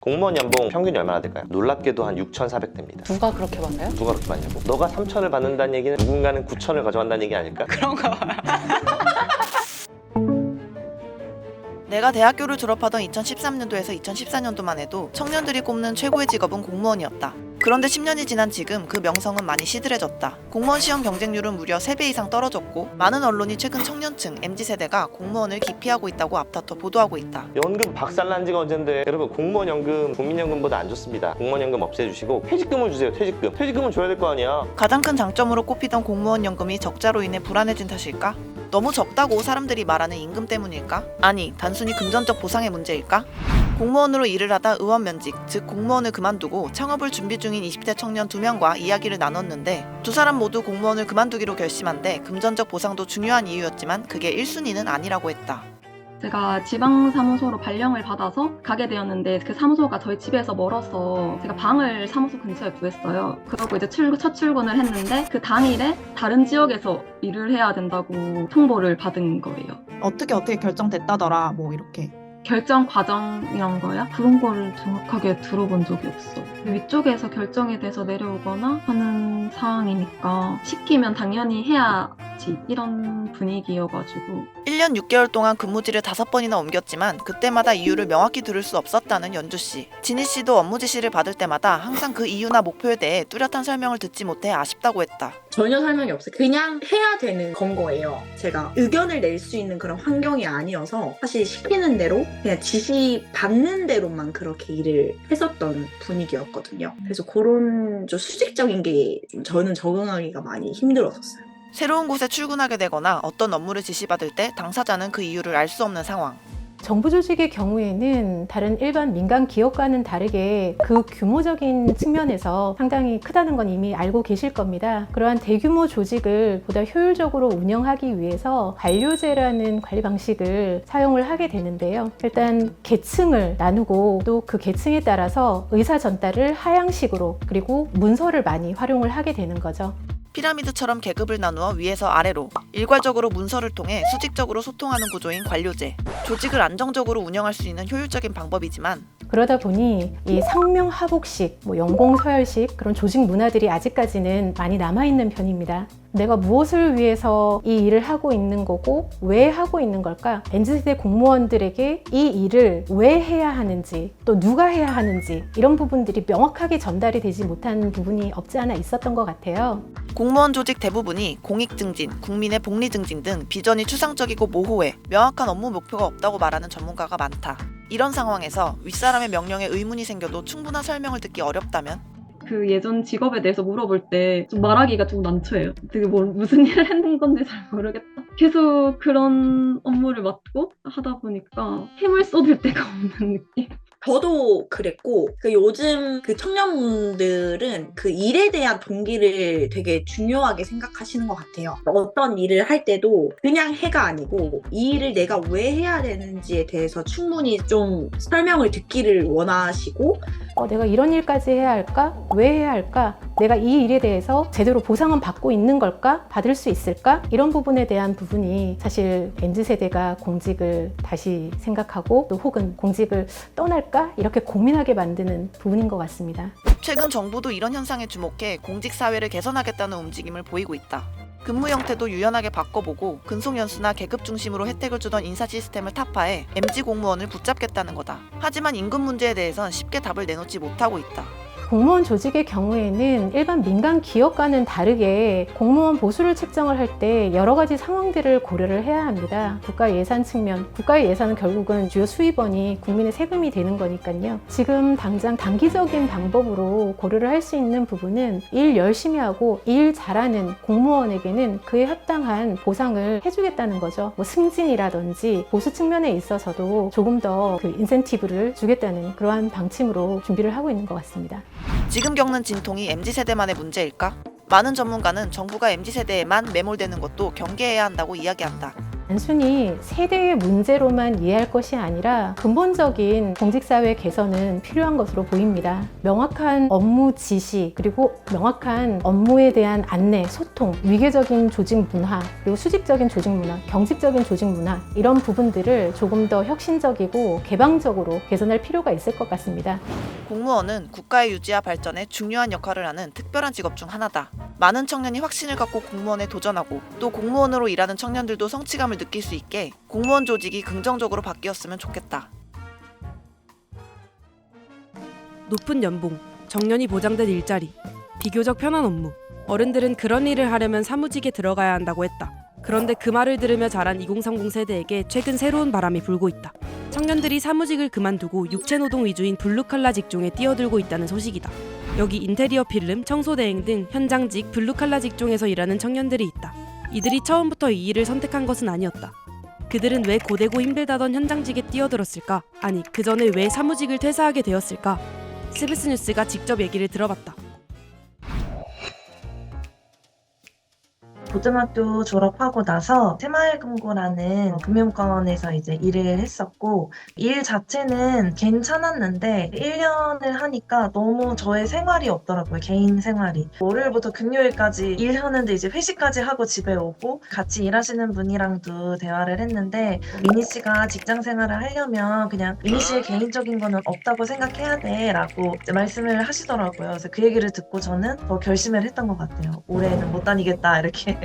공무원 연봉 평균이 얼마나 될까요? 놀랍게도 한 6,400대입니다. 누가 그렇게 받나요? 누가 그렇게 많냐고. 너가 3,000을 받는다는 얘기는 누군가는 9,000을 가져간다는 얘기 아닐까? 그런가 봐요. 내가 대학교를 졸업하던 2013년도에서 2014년도만 해도 청년들이 꼽는 최고의 직업은 공무원이었다. 그런데 10년이 지난 지금 그 명성은 많이 시들해졌다. 공무원 시험 경쟁률은 무려 3배 이상 떨어졌고 많은 언론이 최근 청년층 MZ세대가 공무원을 기피하고 있다고 앞다퉈 보도하고 있다. 연금 박살난 지가 언젠데. 여러분, 공무원 연금 국민연금보다 안 좋습니다. 공무원 연금 없애주시고 퇴직금을 주세요. 퇴직금. 퇴직금은 줘야 될 거 아니야. 가장 큰 장점으로 꼽히던 공무원 연금이 적자로 인해 불안해진 탓일까? 너무 적다고 사람들이 말하는 임금 때문일까? 아니, 단순히 금전적 보상의 문제일까? 공무원으로 일을 하다 의원 면직, 즉 공무원을 그만두고 창업을 준비 중인 20대 청년 2명과 이야기를 나눴는데 두 사람 모두 공무원을 그만두기로 결심한 데 금전적 보상도 중요한 이유였지만 그게 1순위는 아니라고 했다. 제가 지방사무소로 발령을 받아서 가게 되었는데 그 사무소가 저희 집에서 멀어서 제가 방을 사무소 근처에 구했어요. 그러고 이제 첫 출근을 했는데 그 당일에 다른 지역에서 일을 해야 된다고 통보를 받은 거예요. 어떻게 결정됐다더라 뭐 이렇게. 결정 과정 이런 거야? 그런 거를 정확하게 들어본 적이 없어. 위쪽에서 결정이 돼서 내려오거나 하는 상황이니까 시키면 당연히 해야지 이런 분위기여가지고 1년 6개월 동안 근무지를 5번이나 옮겼지만 그때마다 이유를 명확히 들을 수 없었다는 연주씨. 진희씨도 업무 지시를 받을 때마다 항상 그 이유나 목표에 대해 뚜렷한 설명을 듣지 못해 아쉽다고 했다. 전혀 설명이 없어요. 그냥 해야 되는 건 거예요. 제가 의견을 낼 수 있는 그런 환경이 아니어서 사실 시키는 대로 그냥 지시 받는 대로만 그렇게 일을 했었던 분위기였거든요. 그래서 그런 좀 수직적인 게 저는 적응하기가 많이 힘들었었어요. 새로운 곳에 출근하게 되거나 어떤 업무를 지시받을 때 당사자는 그 이유를 알 수 없는 상황. 정부 조직의 경우에는 다른 일반 민간 기업과는 다르게 그 규모적인 측면에서 상당히 크다는 건 이미 알고 계실 겁니다. 그러한 대규모 조직을 보다 효율적으로 운영하기 위해서 관료제라는 관리 방식을 사용을 하게 되는데요. 일단 계층을 나누고 또 그 계층에 따라서 의사 전달을 하향식으로 그리고 문서를 많이 활용을 하게 되는 거죠. 피라미드처럼 계급을 나누어 위에서 아래로 일괄적으로 문서를 통해 수직적으로 소통하는 구조인 관료제. 조직을 안정적으로 운영할 수 있는 효율적인 방법이지만 그러다 보니 이 상명하복식, 연공서열식 그런 조직 문화들이 아직까지는 많이 남아있는 편입니다. 내가 무엇을 위해서 이 일을 하고 있는 거고 왜 하고 있는 걸까? MZ세대 공무원들에게 이 일을 왜 해야 하는지 또 누가 해야 하는지 이런 부분들이 명확하게 전달이 되지 못한 부분이 없지 않아 있었던 것 같아요. 공무원 조직 대부분이 공익증진, 국민의 복리증진 등 비전이 추상적이고 모호해 명확한 업무 목표가 없다고 말하는 전문가가 많다. 이런 상황에서 윗사람의 명령에 의문이 생겨도 충분한 설명을 듣기 어렵다면 그 예전 직업에 대해서 물어볼 때 좀 말하기가 좀 난처해요. 되게 무슨 일을 했는 건지 잘 모르겠다. 계속 그런 업무를 맡고 하다 보니까 힘을 쏟을 데가 없는 느낌? 저도 그랬고 요즘 그 청년분들은 그 일에 대한 동기를 되게 중요하게 생각하시는 것 같아요. 어떤 일을 할 때도 그냥 해가 아니고 이 일을 내가 왜 해야 되는지에 대해서 충분히 좀 설명을 듣기를 원하시고 내가 이런 일까지 해야 할까? 왜 해야 할까? 내가 이 일에 대해서 제대로 보상은 받고 있는 걸까? 받을 수 있을까? 이런 부분에 대한 부분이 사실 MZ세대가 공직을 다시 생각하고 또 혹은 공직을 떠날까? 이렇게 고민하게 만드는 부분인 것 같습니다. 최근 정부도 이런 현상에 주목해 공직사회를 개선하겠다는 움직임을 보이고 있다. 근무 형태도 유연하게 바꿔보고 근속연수나 계급 중심으로 혜택을 주던 인사 시스템을 타파해 MZ 공무원을 붙잡겠다는 거다. 하지만 임금 문제에 대해선 쉽게 답을 내놓지 못하고 있다. 공무원 조직의 경우에는 일반 민간 기업과는 다르게 공무원 보수를 책정을 할 때 여러 가지 상황들을 고려를 해야 합니다. 국가 예산 측면, 국가의 예산은 결국은 주요 수입원이 국민의 세금이 되는 거니까요. 지금 당장 단기적인 방법으로 고려를 할 수 있는 부분은 일 열심히 하고 일 잘하는 공무원에게는 그에 합당한 보상을 해주겠다는 거죠. 승진이라든지 보수 측면에 있어서도 조금 더 그 인센티브를 주겠다는 그러한 방침으로 준비를 하고 있는 것 같습니다. 지금 겪는 진통이 MZ세대만의 문제일까? 많은 전문가는 정부가 MZ세대에만 매몰되는 것도 경계해야 한다고 이야기한다. 단순히 세대의 문제로만 이해할 것이 아니라 근본적인 공직사회 개선은 필요한 것으로 보입니다. 명확한 업무 지시, 그리고 명확한 업무에 대한 안내, 소통, 위계적인 조직 문화, 그리고 수직적인 조직 문화, 경직적인 조직 문화, 이런 부분들을 조금 더 혁신적이고 개방적으로 개선할 필요가 있을 것 같습니다. 공무원은 국가의 유지와 발전에 중요한 역할을 하는 특별한 직업 중 하나다. 많은 청년이 확신을 갖고 공무원에 도전하고 또 공무원으로 일하는 청년들도 성취감을 느낄 수 있게 공무원 조직이 긍정적으로 바뀌었으면 좋겠다. 높은 연봉, 정년이 보장된 일자리, 비교적 편한 업무. 어른들은 그런 일을 하려면 사무직에 들어가야 한다고 했다. 그런데 그 말을 들으며 자란 2030 세대에게 최근 새로운 바람이 불고 있다. 청년들이 사무직을 그만두고 육체노동 위주인 블루칼라 직종에 뛰어들고 있다는 소식이다. 여기 인테리어 필름, 청소 대행 등 현장직, 블루칼라 직종에서 일하는 청년들이 있다. 이들이 처음부터 이 일을 선택한 것은 아니었다. 그들은 왜 고되고 힘들다던 현장직에 뛰어들었을까? 아니, 그 전에 왜 사무직을 퇴사하게 되었을까? CBS 뉴스가 직접 얘기를 들어봤다. 고등학교 졸업하고 나서 새마을금고라는 금융권에서 이제 일을 했었고, 일 자체는 괜찮았는데 1년을 하니까 너무 저의 생활이 없더라고요. 개인 생활이. 월요일부터 금요일까지 일하는데 이제 회식까지 하고 집에 오고, 같이 일하시는 분이랑도 대화를 했는데 미니 씨가 직장 생활을 하려면 그냥 미니 씨의 개인적인 거는 없다고 생각해야 돼 라고 이제 말씀을 하시더라고요. 그래서 그 얘기를 듣고 저는 더 결심을 했던 것 같아요. 올해는 못 다니겠다 이렇게.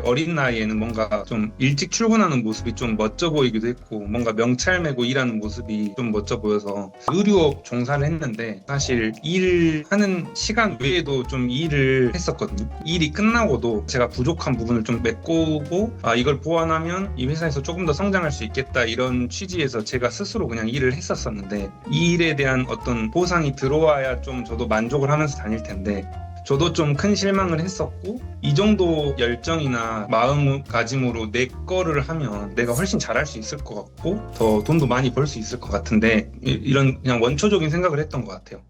어린 나이에는 뭔가 좀 일찍 출근하는 모습이 좀 멋져 보이기도 했고, 뭔가 명찰 메고 일하는 모습이 좀 멋져 보여서 의류업 종사를 했는데, 사실 일하는 시간 외에도 좀 일을 했었거든요. 일이 끝나고도 제가 부족한 부분을 좀 메꾸고, 이걸 보완하면 이 회사에서 조금 더 성장할 수 있겠다, 이런 취지에서 제가 스스로 그냥 일을 했었었는데, 이 일에 대한 어떤 보상이 들어와야 좀 저도 만족을 하면서 다닐 텐데, 저도 좀 큰 실망을 했었고, 이 정도 열정이나 마음가짐으로 내 거를 하면 내가 훨씬 잘할 수 있을 것 같고 더 돈도 많이 벌 수 있을 것 같은데, 이런 그냥 원초적인 생각을 했던 것 같아요.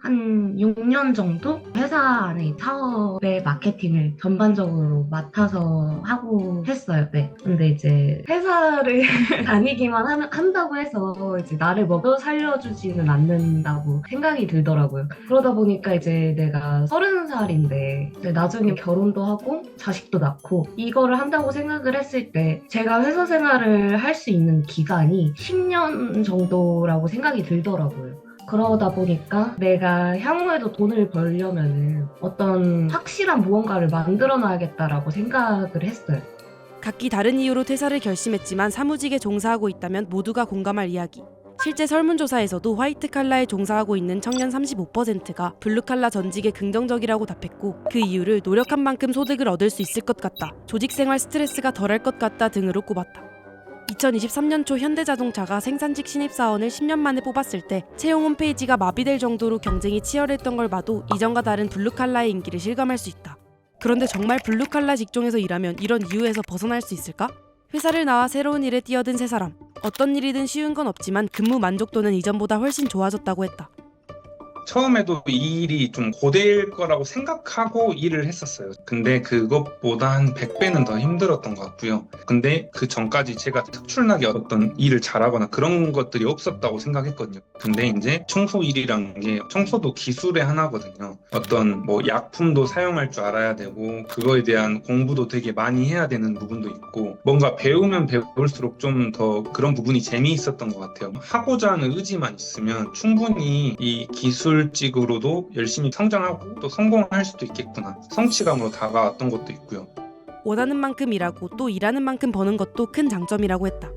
한 6년 정도 회사 안에 사업의 마케팅을 전반적으로 맡아서 하고 했어요. 네. 근데 이제 회사를 다니기만 한다고 해서 이제 나를 먹여 살려주지는 않는다고 생각이 들더라고요. 그러다 보니까 이제 내가 30살인데 이제 나중에 결혼도 하고 자식도 낳고 이거를 한다고 생각을 했을 때 제가 회사 생활을 할 수 있는 기간이 10년 정도라고 생각이 들더라고요. 그러다 보니까 내가 향후에도 돈을 벌려면은 어떤 확실한 무언가를 만들어 놔야겠다라고 생각을 했어요. 각기 다른 이유로 퇴사를 결심했지만 사무직에 종사하고 있다면 모두가 공감할 이야기. 실제 설문조사에서도 화이트 칼라에 종사하고 있는 청년 35%가 블루칼라 전직에 긍정적이라고 답했고, 그 이유를 노력한 만큼 소득을 얻을 수 있을 것 같다, 조직생활 스트레스가 덜할 것 같다 등으로 꼽았다. 2023년 초 현대자동차가 생산직 신입사원을 10년 만에 뽑았을 때 채용 홈페이지가 마비될 정도로 경쟁이 치열했던 걸 봐도 이전과 다른 블루칼라의 인기를 실감할 수 있다. 그런데 정말 블루칼라 직종에서 일하면 이런 이유에서 벗어날 수 있을까? 회사를 나와 새로운 일에 뛰어든 세 사람. 어떤 일이든 쉬운 건 없지만 근무 만족도는 이전보다 훨씬 좋아졌다고 했다. 처음에도 이 일이 좀 고될 거라고 생각하고 일을 했었어요. 근데 그것보다 한 100배는 더 힘들었던 것 같고요. 근데 그 전까지 제가 특출나게 어떤 일을 잘하거나 그런 것들이 없었다고 생각했거든요. 근데 이제 청소 일이란 게, 청소도 기술의 하나거든요. 어떤 뭐 약품도 사용할 줄 알아야 되고, 그거에 대한 공부도 되게 많이 해야 되는 부분도 있고, 뭔가 배우면 배울수록 좀 더 그런 부분이 재미있었던 것 같아요. 하고자 하는 의지만 있으면 충분히 이 기술직으로도 열심히 성장하고 또 성공할 수도 있겠구나, 성취감으로 다가왔던 것도 있고요. 원하는 만큼 일하고 또 일하는 만큼 버는 것도 큰 장점이라고 했다.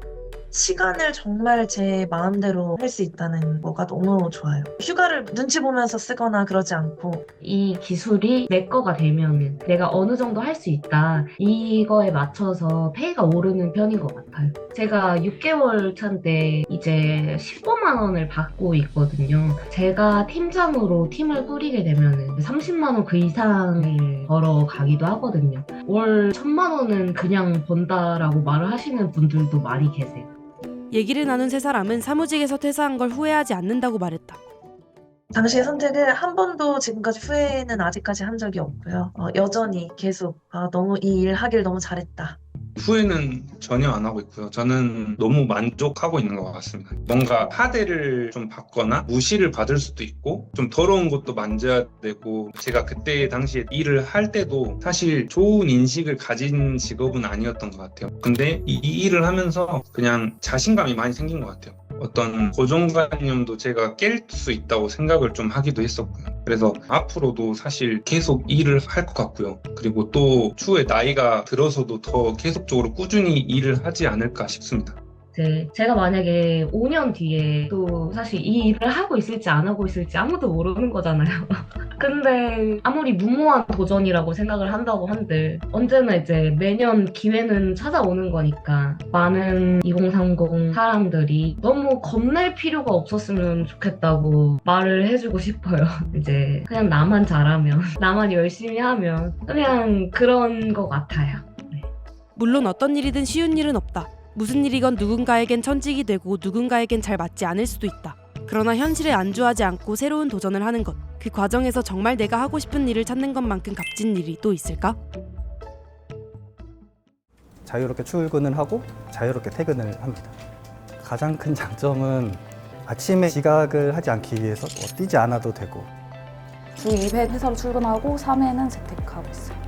시간을 정말 제 마음대로 할 수 있다는 거가 너무 좋아요. 휴가를 눈치 보면서 쓰거나 그러지 않고, 이 기술이 내 거가 되면은 내가 어느 정도 할 수 있다, 이거에 맞춰서 페이가 오르는 편인 것 같아요. 제가 6개월 차인데 이제 15만 원을 받고 있거든요. 제가 팀장으로 팀을 꾸리게 되면은 30만 원 그 이상을 벌어가기도 하거든요. 월 1,000만 원은 그냥 번다라고 말을 하시는 분들도 많이 계세요. 얘기를 나눈 세 사람은 사무직에서 퇴사한 걸 후회하지 않는다고 말했다. 당시의 선택을 한 번도 지금까지 후회는 아직까지 한 적이 없고요. 여전히 계속 너무 이 일 하길 너무 잘했다. 후회는 전혀 안 하고 있고요. 저는 너무 만족하고 있는 것 같습니다. 뭔가 하대를 좀 받거나 무시를 받을 수도 있고 좀 더러운 것도 만져야 되고, 제가 그때 당시에 일을 할 때도 사실 좋은 인식을 가진 직업은 아니었던 것 같아요. 근데 이 일을 하면서 그냥 자신감이 많이 생긴 것 같아요. 어떤 고정관념도 제가 깰 수 있다고 생각을 좀 하기도 했었고요. 그래서 앞으로도 사실 계속 일을 할 것 같고요. 그리고 또 추후에 나이가 들어서도 더 계속적으로 꾸준히 일을 하지 않을까 싶습니다. 제가 만약에 5년 뒤에 또 사실 이 일을 하고 있을지 안 하고 있을지 아무도 모르는 거잖아요. 근데 아무리 무모한 도전이라고 생각을 한다고 한들 언제나 이제 매년 기회는 찾아오는 거니까 많은 2030 사람들이 너무 겁낼 필요가 없었으면 좋겠다고 말을 해주고 싶어요. 이제 그냥 나만 잘하면, 나만 열심히 하면 그냥 그런 것 같아요. 물론 어떤 일이든 쉬운 일은 없다. 무슨 일이건 누군가에겐 천직이 되고 누군가에겐 잘 맞지 않을 수도 있다. 그러나 현실에 안주하지 않고 새로운 도전을 하는 것, 그 과정에서 정말 내가 하고 싶은 일을 찾는 것만큼 값진 일이 또 있을까? 자유롭게 출근을 하고 자유롭게 퇴근을 합니다. 가장 큰 장점은 아침에 지각을 하지 않기 위해서 뛰지 않아도 되고, 주 2회 회사로 출근하고 3회는 재택하고 있어요.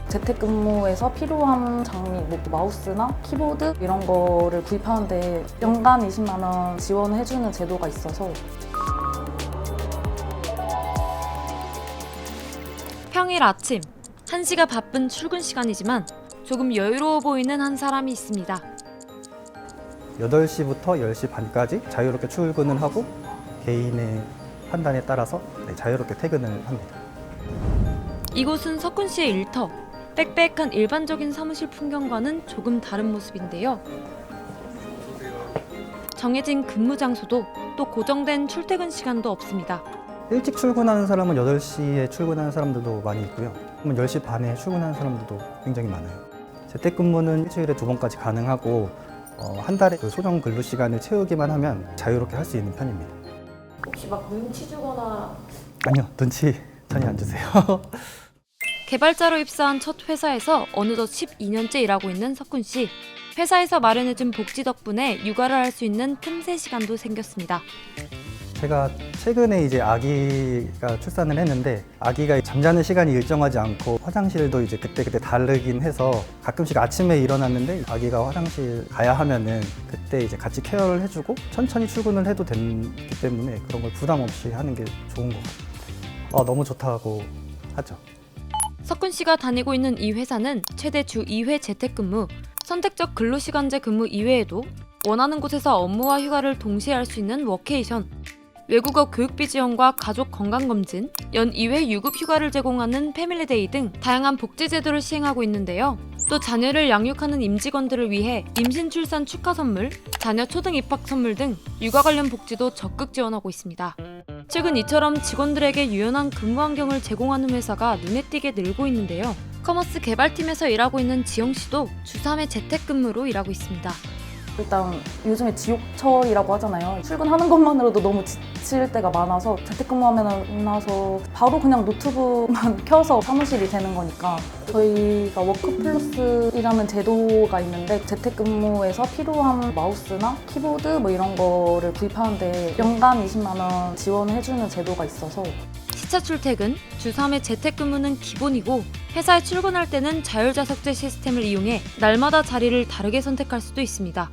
재택근무에서 필요한 장비, 뭐 마우스나 키보드 이런 거를 구입하는데 연간 20만 원 지원해주는 제도가 있어서. 평일 아침, 1시가 바쁜 출근 시간이지만 조금 여유로워 보이는 한 사람이 있습니다. 8시부터 10시 반까지 자유롭게 출근을 하고 개인의 판단에 따라서 자유롭게 퇴근을 합니다. 이곳은 석훈 씨의 일터. 빽빽한 일반적인 사무실 풍경과는 조금 다른 모습인데요. 정해진 근무 장소도 또 고정된 출퇴근 시간도 없습니다. 일찍 출근하는 사람은 8시에 출근하는 사람들도 많이 있고요. 10시 반에 출근하는 사람들도 굉장히 많아요. 재택근무는 일주일에 2번까지 가능하고 한 달에 그 소정 근로 시간을 채우기만 하면 자유롭게 할 수 있는 편입니다. 혹시 막 눈치 주거나? 아니요, 눈치 전혀 안 주세요. 개발자로 입사한 첫 회사에서 어느덧 12년째 일하고 있는 석훈 씨. 회사에서 마련해준 복지 덕분에 육아를 할 수 있는 틈새 시간도 생겼습니다. 제가 최근에 이제 아기가 출산을 했는데 아기가 잠자는 시간이 일정하지 않고 화장실도 이제 그때 다르긴 해서 가끔씩 아침에 일어났는데 아기가 화장실 가야 하면은 그때 이제 같이 케어를 해주고 천천히 출근을 해도 되기 때문에 그런 걸 부담 없이 하는 게 좋은 것 같아요. 너무 좋다고 하죠. 석훈 씨가 다니고 있는 이 회사는 최대 주 2회 재택근무, 선택적 근로시간제 근무 이외에도 원하는 곳에서 업무와 휴가를 동시에 할 수 있는 워케이션, 외국어 교육비 지원과 가족 건강검진, 연 2회 유급 휴가를 제공하는 패밀리데이 등 다양한 복지 제도를 시행하고 있는데요. 또 자녀를 양육하는 임직원들을 위해 임신 출산 축하 선물, 자녀 초등 입학 선물 등 육아 관련 복지도 적극 지원하고 있습니다. 최근 이처럼 직원들에게 유연한 근무 환경을 제공하는 회사가 눈에 띄게 늘고 있는데요. 커머스 개발팀에서 일하고 있는 지영 씨도 주 3회 재택근무로 일하고 있습니다. 일단 요즘에 지옥철이라고 하잖아요. 출근하는 것만으로도 너무 지칠 때가 많아서 재택근무하면 나서 바로 그냥 노트북만 켜서 사무실이 되는 거니까 저희가 워크플러스이라는 제도가 있는데 재택근무에서 필요한 마우스나 키보드 뭐 이런 거를 구입하는데 연간 20만 원 지원해주는 제도가 있어서 시차 출퇴근, 주 3회 재택근무는 기본이고 회사에 출근할 때는 자율좌석제 시스템을 이용해 날마다 자리를 다르게 선택할 수도 있습니다.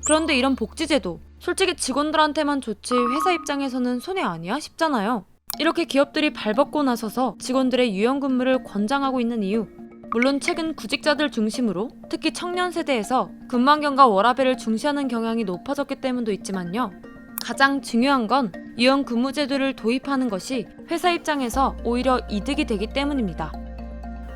그런데 이런 복지제도, 솔직히 직원들한테만 좋지 회사 입장에서는 손해 아니야 싶잖아요. 이렇게 기업들이 발벗고 나서서 직원들의 유연근무를 권장하고 있는 이유, 물론 최근 구직자들 중심으로 특히 청년 세대에서 근무 환경과 워라밸을 중시하는 경향이 높아졌기 때문도 있지만요. 가장 중요한 건 유연근무제도를 도입하는 것이 회사 입장에서 오히려 이득이 되기 때문입니다.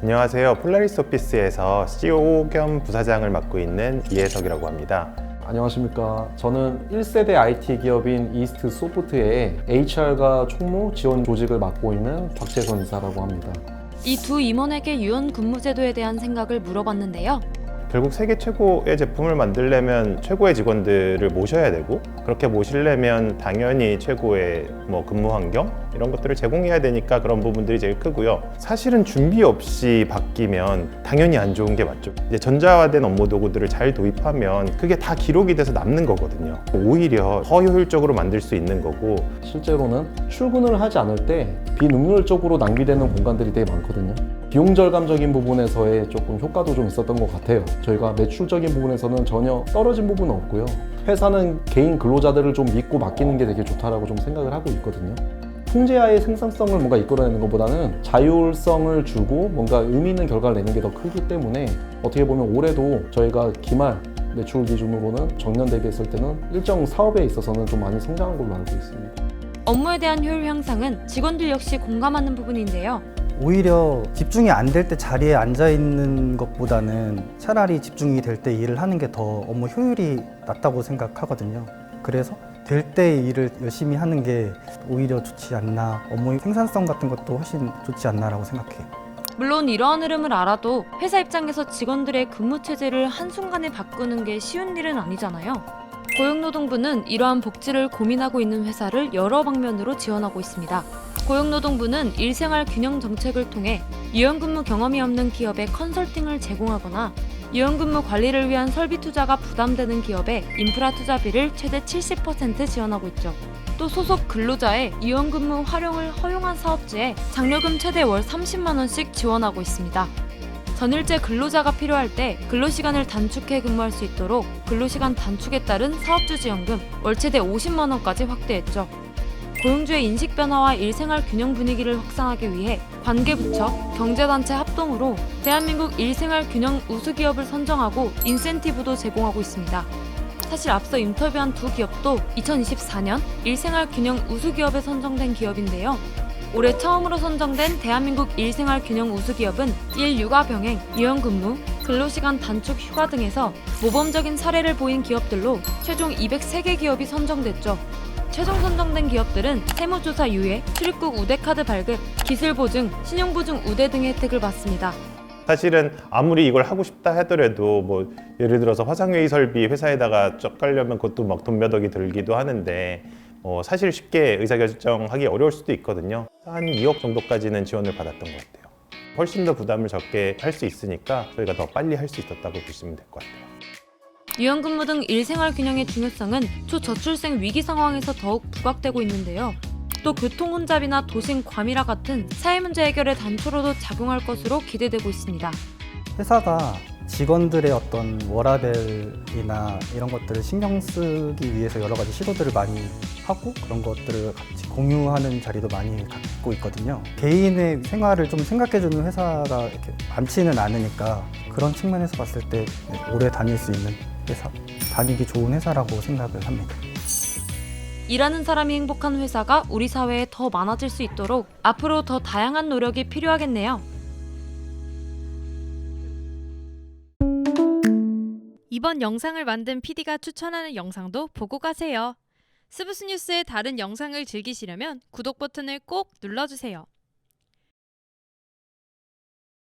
안녕하세요. 폴라리스 오피스에서 CEO 겸 부사장을 맡고 있는 이혜석이라고 합니다. 안녕하십니까. 저는 1세대 IT 기업인 이스트 소프트의 HR과 총무 지원 조직을 맡고 있는 박재선 이사라고 합니다. 이 두 임원에게 유연근무제도에 대한 생각을 물어봤는데요. 결국 세계 최고의 제품을 만들려면 최고의 직원들을 모셔야 되고, 그렇게 모시려면 당연히 최고의 뭐 근무 환경 이런 것들을 제공해야 되니까 그런 부분들이 제일 크고요. 사실은 준비 없이 바뀌면 당연히 안 좋은 게 맞죠. 이제 전자화된 업무 도구들을 잘 도입하면 그게 다 기록이 돼서 남는 거거든요. 오히려 더 효율적으로 만들 수 있는 거고, 실제로는 출근을 하지 않을 때 비능률적으로 낭비되는 공간들이 되게 많거든요. 비용 절감적인 부분에서의 조금 효과도 좀 있었던 것 같아요. 저희가 매출적인 부분에서는 전혀 떨어진 부분은 없고요. 회사는 개인 근로자들을 좀 믿고 맡기는 게 되게 좋다라고 좀 생각을 하고 있거든요. 통제하에 생산성을 뭔가 이끌어내는 것보다는 자율성을 주고 뭔가 의미 있는 결과를 내는 게 더 크기 때문에 어떻게 보면 올해도 저희가 기말 매출 기준으로는 전년 대비했을 때는 일정 사업에 있어서는 좀 많이 성장한 걸로 알고 있습니다. 업무에 대한 효율 향상은 직원들 역시 공감하는 부분인데요. 오히려 집중이 안 될 때 자리에 앉아 있는 것보다는 차라리 집중이 될 때 일을 하는 게 더 업무 효율이 낮다고 생각하거든요. 그래서 될 때 일을 열심히 하는 게 오히려 좋지 않나, 업무 생산성 같은 것도 훨씬 좋지 않나라고 생각해요. 물론 이러한 흐름을 알아도 회사 입장에서 직원들의 근무 체제를 한순간에 바꾸는 게 쉬운 일은 아니잖아요. 고용노동부는 이러한 복지를 고민하고 있는 회사를 여러 방면으로 지원하고 있습니다. 고용노동부는 일생활 균형 정책을 통해 유연근무 경험이 없는 기업에 컨설팅을 제공하거나 유연근무 관리를 위한 설비 투자가 부담되는 기업에 인프라 투자비를 최대 70% 지원하고 있죠. 또 소속 근로자의 유연근무 활용을 허용한 사업주에 장려금 최대 월 30만 원씩 지원하고 있습니다. 전일제 근로자가 필요할 때 근로시간을 단축해 근무할 수 있도록 근로시간 단축에 따른 사업주 지원금 월 최대 50만 원까지 확대했죠. 고용주의 인식 변화와 일생활 균형 분위기를 확산하기 위해 관계부처, 경제단체 합동으로 대한민국 일생활 균형 우수기업을 선정하고 인센티브도 제공하고 있습니다. 사실 앞서 인터뷰한 두 기업도 2024년 일생활 균형 우수기업에 선정된 기업인데요. 올해 처음으로 선정된 대한민국 일생활 균형 우수기업은 일육아 병행, 유연근무, 근로시간 단축 휴가 등에서 모범적인 사례를 보인 기업들로 최종 203개 기업이 선정됐죠. 최종 선정된 기업들은 세무조사 유예, 출입국 우대카드 발급, 기술 보증, 신용 보증 우대 등의 혜택을 받습니다. 사실은 아무리 이걸 하고 싶다 하더라도 뭐 예를 들어서 화상회의 설비 회사에다가 쫙 깔려면 그것도 막 돈 몇 억이 들기도 하는데 사실 쉽게 의사결정하기 어려울 수도 있거든요. 한 2억 정도까지는 지원을 받았던 것 같아요. 훨씬 더 부담을 적게 할 수 있으니까 저희가 더 빨리 할 수 있었다고 보시면 될 것 같아요. 유연근무 등 일생활 균형의 중요성은 초저출생 위기 상황에서 더욱 부각되고 있는데요. 또 교통 혼잡이나 도심 과밀화 같은 사회 문제 해결의 단초로도 작용할 것으로 기대되고 있습니다. 회사가 직원들의 어떤 워라밸이나 이런 것들을 신경 쓰기 위해서 여러 가지 시도들을 많이 하고 그런 것들을 같이 공유하는 자리도 많이 갖고 있거든요. 개인의 생활을 좀 생각해주는 회사가 이렇게 많지는 않으니까 그런 측면에서 봤을 때 오래 다닐 수 있는 회사, 다니기 좋은 회사라고 생각을 합니다. 일하는 사람이 행복한 회사가 우리 사회에 더 많아질 수 있도록 앞으로 더 다양한 노력이 필요하겠네요. 이번 영상을 만든 PD가 추천하는 영상도 보고 가세요. 스브스 뉴스의 다른 영상을 즐기시려면 구독 버튼을 꼭 눌러주세요.